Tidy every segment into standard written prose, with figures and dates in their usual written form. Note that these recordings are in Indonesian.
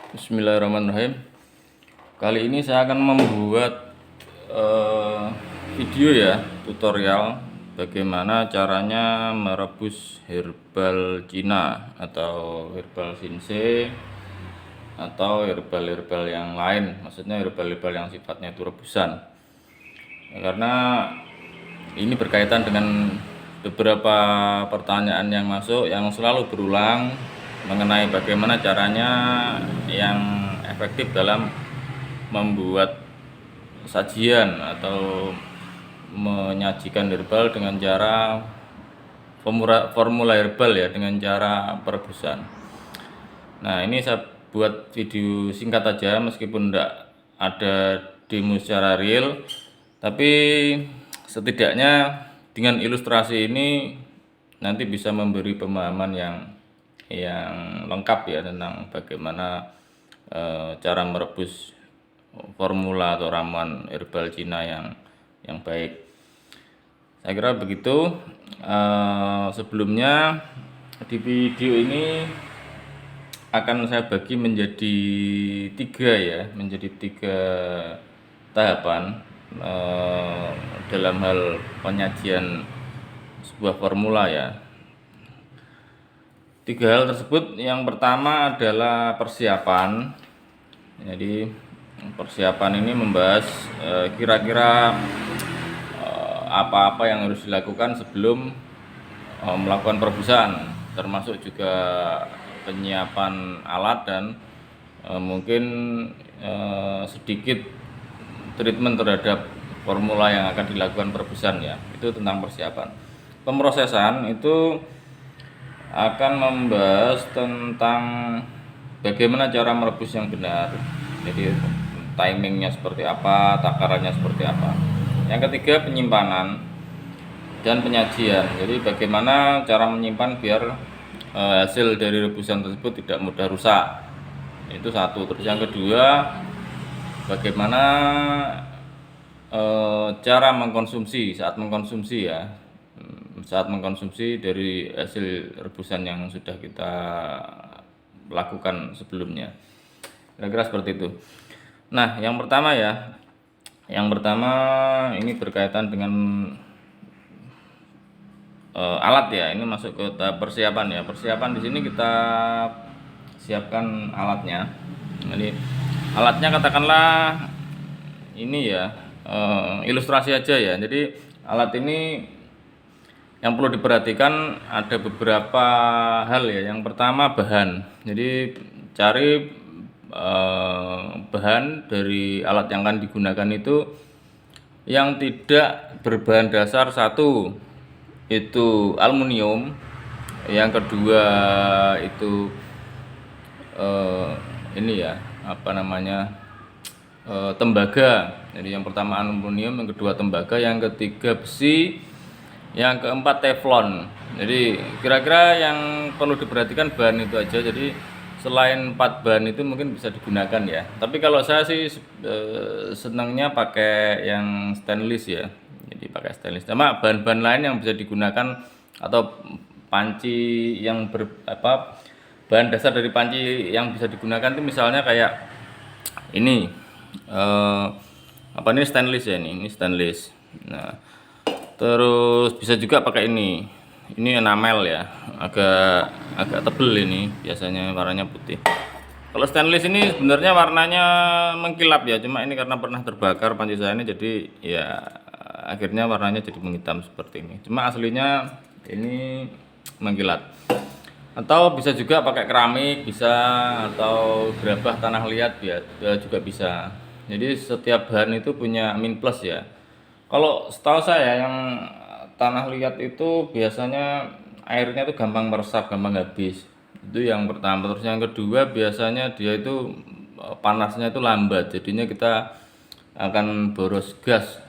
Bismillahirrahmanirrahim. Kali ini saya akan membuat video ya, tutorial bagaimana caranya merebus herbal Cina atau herbal Sinse atau herbal-herbal yang lain. Maksudnya herbal-herbal yang sifatnya itu rebusan. Karena ini berkaitan dengan beberapa pertanyaan yang masuk yang selalu berulang mengenai bagaimana caranya yang efektif dalam membuat sajian atau menyajikan herbal dengan cara formula herbal ya, dengan cara perebusan. Nah, ini saya buat video singkat aja meskipun tidak ada demo secara real, tapi setidaknya dengan ilustrasi ini nanti bisa memberi pemahaman yang lengkap ya tentang bagaimana cara merebus formula atau ramuan herbal Cina yang baik. Saya kira begitu. Sebelumnya di video ini akan saya bagi menjadi tiga tahapan dalam hal penyajian sebuah formula ya. Tiga hal tersebut, yang pertama adalah persiapan. Jadi persiapan ini membahas kira-kira apa-apa yang harus dilakukan sebelum melakukan perebusan, termasuk juga penyiapan alat dan mungkin sedikit treatment terhadap formula yang akan dilakukan perebusan ya. Itu tentang persiapan. Pemrosesan itu akan membahas tentang bagaimana cara merebus yang benar. Jadi timingnya seperti apa, takarannya seperti apa. Yang ketiga, penyimpanan dan penyajian. Jadi bagaimana cara menyimpan biar hasil dari rebusan tersebut tidak mudah rusak. Itu satu. Terus yang kedua, bagaimana cara mengkonsumsi saat mengkonsumsi ya, saat mengkonsumsi dari hasil rebusan yang sudah kita lakukan sebelumnya. Kira-kira seperti itu. Nah, yang pertama ini berkaitan dengan alat ya. Ini masuk ke tahap persiapan ya. Persiapan di sini kita siapkan alatnya. Jadi alatnya katakanlah ini ya, ilustrasi aja ya. Jadi alat ini yang perlu diperhatikan ada beberapa hal ya. Yang pertama, bahan. Jadi cari bahan dari alat yang akan digunakan itu yang tidak berbahan dasar. Satu itu aluminium, yang kedua itu ini ya, tembaga. Jadi yang pertama aluminium, yang kedua tembaga, yang ketiga besi, yang keempat teflon. Jadi kira-kira yang perlu diperhatikan bahan itu aja. Jadi selain 4 bahan itu mungkin bisa digunakan ya. Tapi kalau saya sih senangnya pakai yang stainless ya. Jadi pakai stainless. Sama bahan-bahan lain yang bisa digunakan atau panci yang bahan dasar dari panci yang bisa digunakan itu misalnya kayak ini ini stainless ya, ini stainless. Nah, terus bisa juga pakai ini enamel ya, agak tebel, ini biasanya warnanya putih. Kalau stainless ini sebenarnya warnanya mengkilap ya, cuma ini karena pernah terbakar panci saya ini, jadi ya akhirnya warnanya jadi menghitam seperti ini. Cuma aslinya ini mengkilat. Atau bisa juga pakai keramik bisa, atau gerabah tanah liat ya juga bisa. Jadi setiap bahan itu punya min plus ya. Kalau setahu saya yang tanah liat itu biasanya airnya itu gampang meresap, gampang habis. Itu yang pertama. Terus yang kedua, biasanya dia itu panasnya itu lambat. Jadinya kita akan boros gas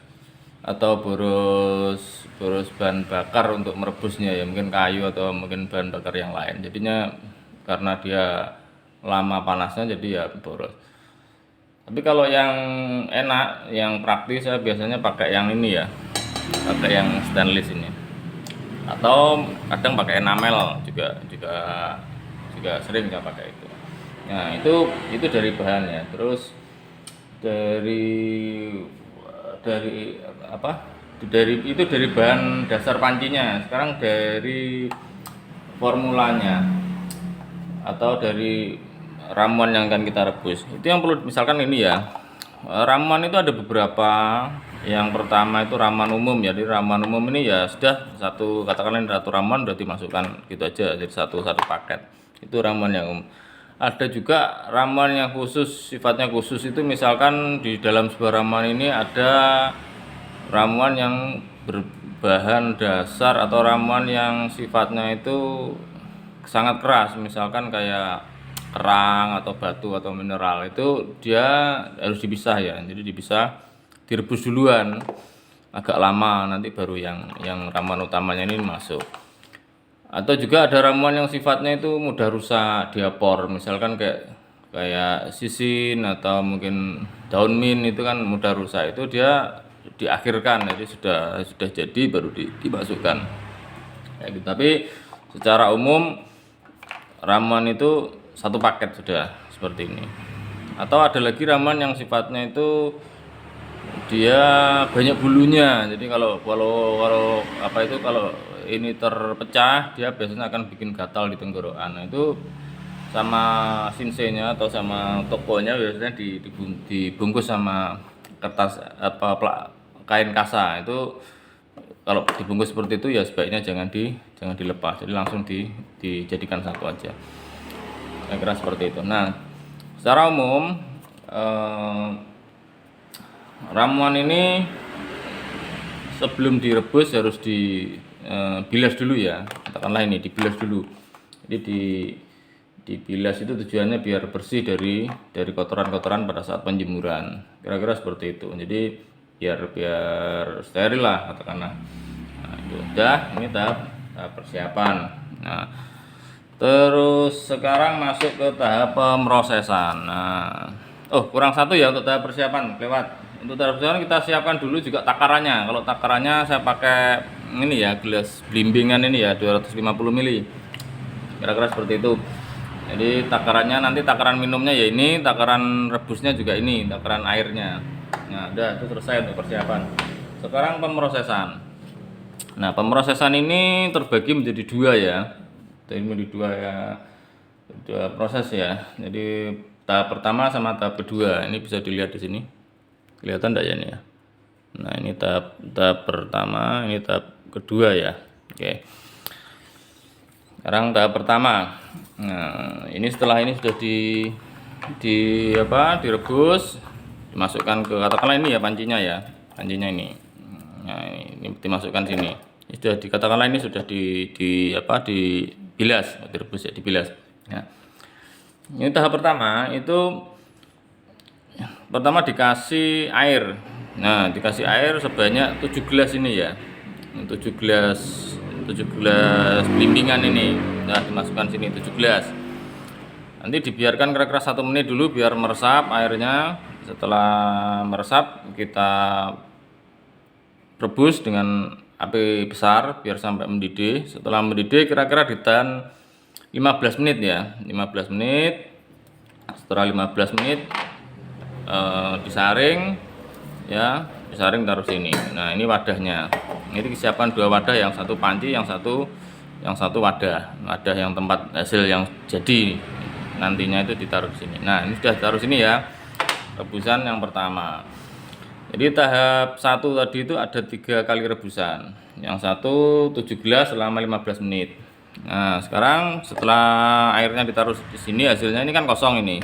atau boros bahan bakar untuk merebusnya ya, mungkin kayu atau mungkin bahan bakar yang lain. Jadinya karena dia lama panasnya jadi ya boros. Tapi kalau yang enak, yang praktis, saya biasanya pakai yang ini ya, pakai yang stainless ini, atau kadang pakai enamel juga sering saya pakai itu. Nah, itu dari bahannya. Terus dari dari apa? Dari bahan dasar pancinya. Sekarang dari formulanya atau dari ramuan yang akan kita rebus. Itu yang perlu misalkan ini ya. Ramuan itu ada beberapa. Yang pertama itu ramuan umum ya. Jadi ramuan umum ini ya sudah satu, katakanlah ini satu ramuan udah dimasukkan gitu aja, jadi satu paket. Itu ramuan yang umum. Ada juga ramuan yang khusus, sifatnya khusus itu misalkan di dalam sebuah ramuan ini ada ramuan yang berbahan dasar atau ramuan yang sifatnya itu sangat keras, misalkan kayak kerang atau batu atau mineral, itu dia harus dipisah ya. Jadi dipisah, direbus duluan agak lama, nanti baru yang ramuan utamanya ini masuk. Atau juga ada ramuan yang sifatnya itu mudah rusak, diapor, misalkan kayak sisin atau mungkin daun mint, itu kan mudah rusak, itu dia diakhirkan, jadi sudah jadi baru dimasukkan ya gitu. Tapi secara umum ramuan itu satu paket sudah seperti ini. Atau ada lagi ramuan yang sifatnya itu dia banyak bulunya, jadi kalau apa itu, kalau ini terpecah dia biasanya akan bikin gatal di tenggorokan. Nah, itu sama sinsenya atau sama tokonya biasanya dibungkus sama kertas kain kasa. Itu kalau dibungkus seperti itu ya sebaiknya jangan dilepas, jadi langsung dijadikan satu aja. Saya kira seperti itu. Nah, secara umum ramuan ini sebelum direbus harus dibilas dulu ya, katakanlah ini dibilas dulu. Jadi dibilas itu tujuannya biar bersih dari kotoran-kotoran pada saat penjemuran, kira-kira seperti itu. Jadi biar steril lah katakanlah. Nah, itu udah, ini tahap persiapan. Nah, terus sekarang masuk ke tahap pemrosesan. Nah, kurang satu ya untuk tahap persiapan, lewat. Untuk tahap persiapan kita siapkan dulu juga takarannya. Kalau takarannya saya pakai ini ya, gelas blimbingan ini ya, 250 ml. Kira-kira seperti itu. Jadi takarannya nanti, takaran minumnya ya ini, takaran rebusnya juga ini, takaran airnya. Nah, udah, itu selesai untuk persiapan. Sekarang pemrosesan. Nah, pemrosesan ini terbagi menjadi dua ya. Ini menjadi dua proses ya. Jadi tahap pertama sama tahap kedua. Ini bisa dilihat di sini. Kelihatan enggak ya ini ya? Nah, ini tahap pertama, ini tahap kedua ya. Oke. Sekarang tahap pertama. Nah, ini setelah ini sudah direbus, dimasukkan ke, katakanlah ini ya pancinya ya. Pancinya ini. Nah, ini dimasukkan sini. Ini sudah dikatakanlah ini sudah dibilas, direbus ya, dibilas. Ya. Ini tahap pertama itu pertama dikasih air. Nah, dikasih air sebanyak 7 gelas ini ya. 7 gelas blimbingan ini. Nah, dimasukkan sini 7 gelas. Nanti dibiarkan kira-kira 1 menit dulu biar meresap airnya. Setelah meresap kita rebus dengan api besar biar sampai mendidih. Setelah mendidih kira-kira ditahan 15 menit ya. 15 menit. Setelah 15 menit disaring ya, disaring taruh sini. Nah, ini wadahnya. Ini disiapkan 2 wadah, yang satu panci, yang satu wadah yang tempat hasil yang jadi nantinya itu ditaruh di sini. Nah, ini sudah taruh sini ya, rebusan yang pertama. Jadi tahap 1 tadi itu ada 3 kali rebusan. Yang satu 7 gelas selama 15 menit. Nah, sekarang setelah airnya ditaruh di sini, hasilnya ini kan kosong ini.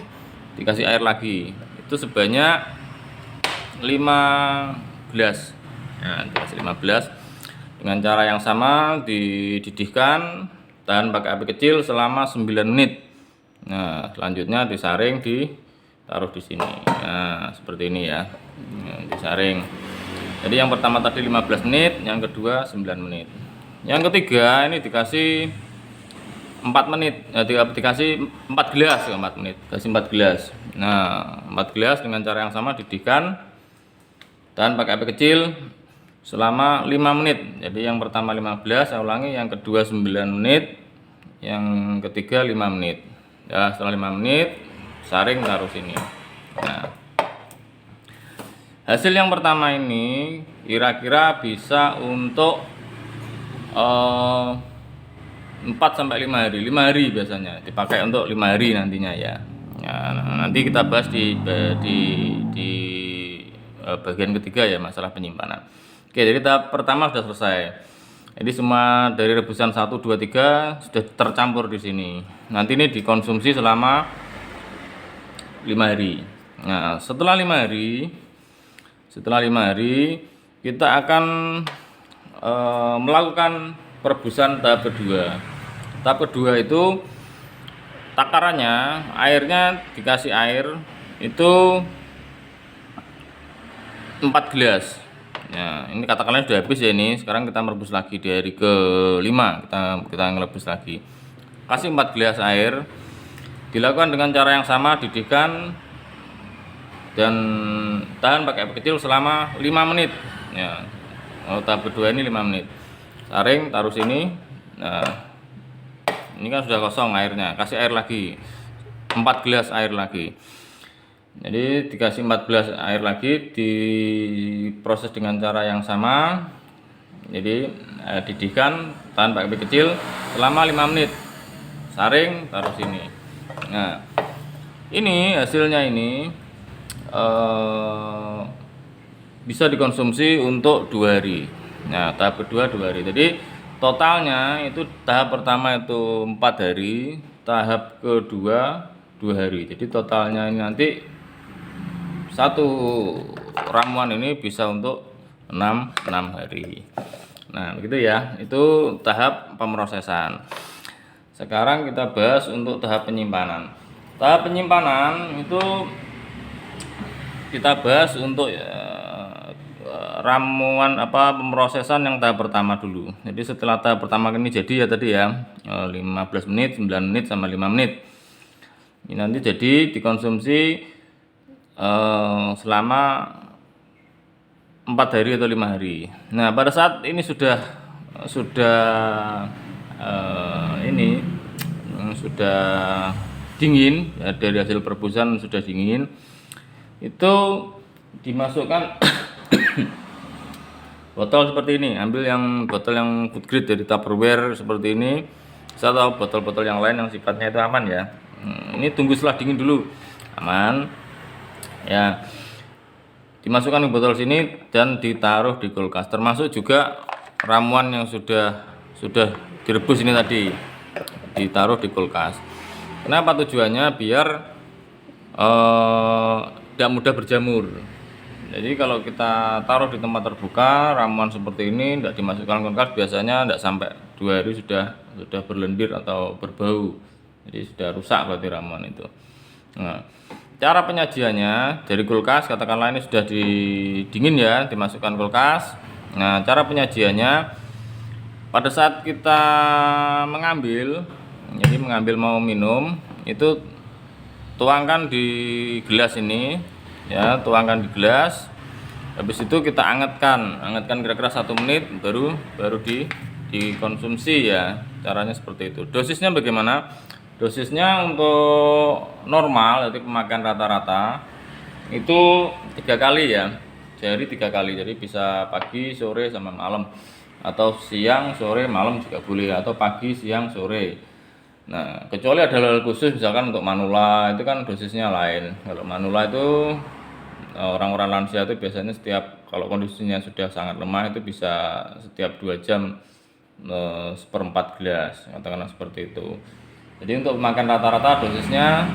Dikasih air lagi. Itu sebanyak 5 gelas. Nah, dikasih 5 gelas. Dengan cara yang sama dididihkan, tahan pakai api kecil selama 9 menit. Nah, selanjutnya disaring, ditaruh di sini. Nah, seperti ini ya. Nah, disaring. Jadi yang pertama tadi 15 menit, yang kedua 9 menit. Yang ketiga ini dikasih 4 menit. Dikasih 4 gelas, 4 menit. Kasih 4 gelas. Nah, 4 gelas dengan cara yang sama dididihkan, tahan pakai api kecil selama 5 menit. Jadi yang pertama 15, saya ulangi, yang kedua 9 menit, yang ketiga 5 menit. Ya, setelah 5 menit saring taruh sini. Nah, hasil yang pertama ini kira-kira bisa untuk 4 sampai 5 hari. 5 hari biasanya dipakai untuk 5 hari nantinya ya. Nah, nanti kita bahas di bagian ketiga ya, masalah penyimpanan. Oke, jadi tahap pertama sudah selesai. Jadi semua dari rebusan 1 2 3 sudah tercampur di sini. Nanti ini dikonsumsi selama 5 hari. Nah, setelah 5 hari kita akan melakukan perebusan tahap kedua. Tahap kedua itu takarannya, airnya dikasih air itu 4 gelas. Ya, ini katakanlah sudah habis ya ini. Sekarang kita merebus lagi di hari ke-5, kita ngerebus lagi. Kasih 4 gelas air. Dilakukan dengan cara yang sama, didihkan dan tahan pakai api kecil selama 5 menit. Ya. Tahap kedua ini 5 menit. Saring taruh sini. Nah, ini kan sudah kosong airnya. Kasih air lagi. 4 gelas air lagi. Jadi dikasih 4 gelas air lagi, diproses dengan cara yang sama. Jadi didihkan, tahan pakai api kecil selama 5 menit. Saring taruh sini. Nah, ini hasilnya ini bisa dikonsumsi untuk 2 hari. Nah, tahap kedua 2 hari. Jadi totalnya itu tahap pertama itu 4 hari, tahap kedua 2 hari. Jadi totalnya ini nanti satu ramuan ini bisa untuk 6 hari. Nah, begitu ya. Itu tahap pemrosesan. Sekarang kita bahas untuk tahap penyimpanan. Tahap penyimpanan itu kita bahas untuk ramuan pemrosesan yang tahap pertama dulu. Jadi setelah tahap pertama ini jadi ya tadi ya 15 menit, 9 menit sama 5 menit. Ini nanti jadi dikonsumsi selama 4 hari atau 5 hari. Nah, pada saat ini sudah dingin ya, dari hasil perebusan sudah dingin, itu dimasukkan botol seperti ini. Ambil yang botol yang food grade dari Tupperware seperti ini. Saya tahu botol-botol yang lain yang sifatnya itu aman ya. Ini tunggu setelah dingin dulu, aman ya. Dimasukkan ke botol sini dan ditaruh di kulkas. Termasuk juga ramuan yang sudah direbus ini tadi ditaruh di kulkas. Kenapa tujuannya? Biar tidak mudah berjamur. Jadi kalau kita taruh di tempat terbuka ramuan seperti ini, tidak dimasukkan ke kulkas, biasanya tidak sampai 2 hari sudah berlendir atau berbau. Jadi sudah rusak berarti ramuan itu. Nah, cara penyajiannya dari kulkas, katakanlah ini sudah dingin ya, dimasukkan kulkas. Nah, cara penyajiannya pada saat kita mengambil, jadi mengambil mau minum, itu tuangkan di gelas ini ya, tuangkan di gelas. Habis itu kita angetkan kira-kira 1 menit baru dikonsumsi ya. Caranya seperti itu. Dosisnya bagaimana? Dosisnya untuk normal, jadi pemakaian rata-rata itu 3 kali ya, sehari 3 kali. Jadi bisa pagi, sore, sama malam, atau siang, sore, malam juga boleh, atau pagi, siang, sore. Nah, kecuali ada hal khusus, misalkan untuk manula itu kan dosisnya lain. Kalau manula itu orang-orang lansia itu biasanya kalau kondisinya sudah sangat lemah itu bisa setiap 2 jam 1/4 gelas, katakanlah seperti itu. Jadi untuk makan rata-rata dosisnya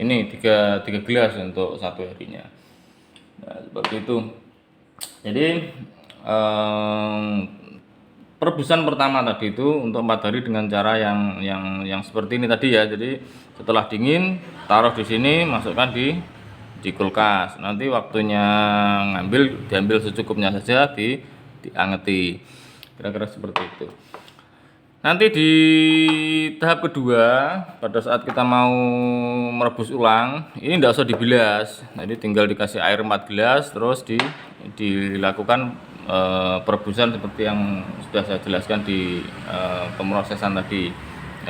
ini 3 gelas untuk 1 harinya. Nah, seperti itu. Jadi perebusan pertama tadi itu untuk 4 hari dengan cara yang seperti ini tadi ya. Jadi setelah dingin taruh di sini, masukkan di kulkas. Nanti waktunya diambil secukupnya saja, diangeti. Kira-kira seperti itu. Nanti di tahap kedua, pada saat kita mau merebus ulang, ini tidak usah dibilas. Jadi tinggal dikasih air 4 gelas, terus dilakukan perebusan seperti yang sudah saya jelaskan di pemrosesan tadi.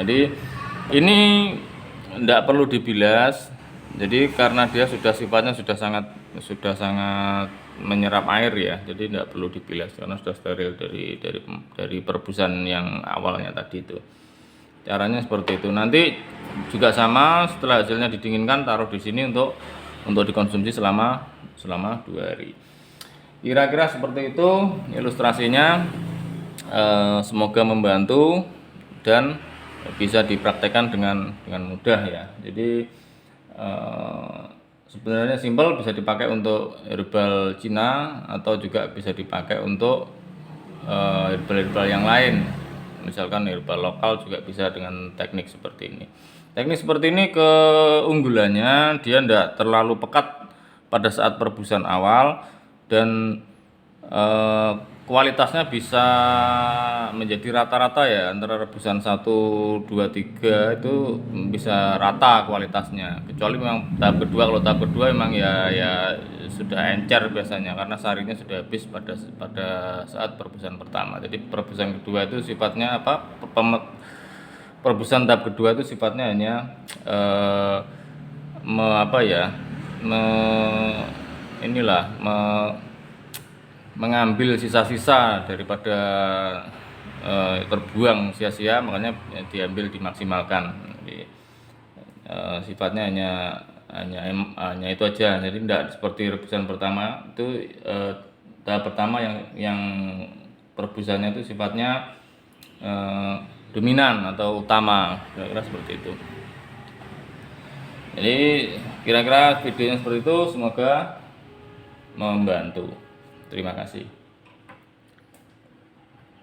Jadi ini Tidak perlu dibilas. Jadi karena dia sifatnya sudah sangat menyerap air ya. Jadi tidak perlu dibilas karena sudah steril dari perebusan yang awalnya tadi itu. Caranya seperti itu. Nanti juga sama, setelah hasilnya didinginkan taruh di sini untuk dikonsumsi selama 2 hari. Kira-kira seperti itu ilustrasinya. Semoga membantu dan bisa dipraktekkan dengan mudah ya. Jadi sebenarnya simpel, bisa dipakai untuk herbal Cina atau juga bisa dipakai untuk herbal yang lain. Misalkan herbal lokal juga bisa dengan teknik seperti ini. Teknik seperti ini keunggulannya dia tidak terlalu pekat pada saat perebusan awal dan kualitasnya bisa menjadi rata-rata ya, antara rebusan 1, 2, 3 itu bisa rata kualitasnya, kecuali memang tahap kedua. Kalau tahap kedua memang ya sudah encer biasanya karena sarinya sudah habis pada saat perebusan pertama. Jadi perebusan kedua itu sifatnya apa, perebusan tahap kedua itu sifatnya hanya mengambil sisa-sisa daripada terbuang sia-sia, makanya diambil dimaksimalkan. Jadi, sifatnya hanya itu aja. Jadi tidak seperti rebusan pertama itu. Tahap pertama yang perebusannya itu sifatnya dominan atau utama, kira-kira seperti itu. Jadi kira-kira videonya seperti itu, semoga membantu. Terima kasih.